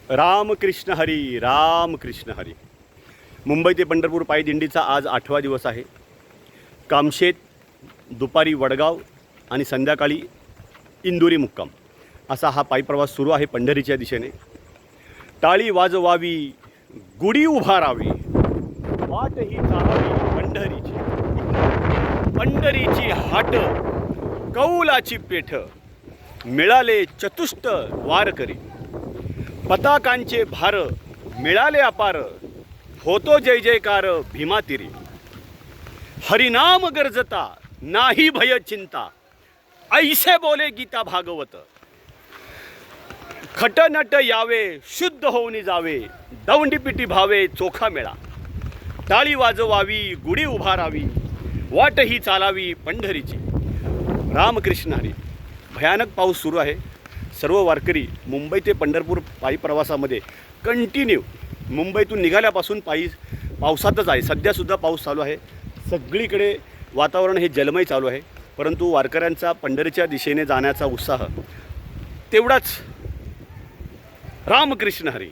रामकृष्ण हरी, रामकृष्ण हरी. मुंबई ते पंढरपूर पायी दिंडीचा आज 8वा दिवस आहे. कामशेत, दुपारी वडगाव आणि संध्याकाळी इंदुरी मुक्काम असा हा पायी प्रवास सुरू आहे पंढरीच्या दिशेने. टाळी वाजवावी, गुढी उभारावी, वाट ही चालावी पंढरीची. पंढरीची हाट, कौलाची पेठ, मिळाले चतुष्ट वारकरी. पताकांचे भार मिळाले अपार, होतो जय जयकार भीमातिरी. हरिनाम गरजता नाही भय चिंता, ऐसे बोले गीता भागवत. खटनट यावे शुद्ध होऊन जावे, दौंडीपिटी भावे चोखा मेळा. टाळी वाजवावी, गुढी उभारावी, वाट ही चालावी पंढरीची. रामकृष्ण हरी. भयानक पाऊस सुरू आहे. सर्व वारकरी मुंबई ते पंढरपूर पायी प्रवासामध्ये कंटिन्यू मुंबईतून निघाल्यापासून पावसातच आहे. सध्यासुद्धा पाऊस चालू आहे. सगळीकडे वातावरण हे जलमय चालू आहे. परंतु वारकऱ्यांचा पंढरीच्या दिशेने जाण्याचा उत्साह तेवढाच. रामकृष्ण हरी.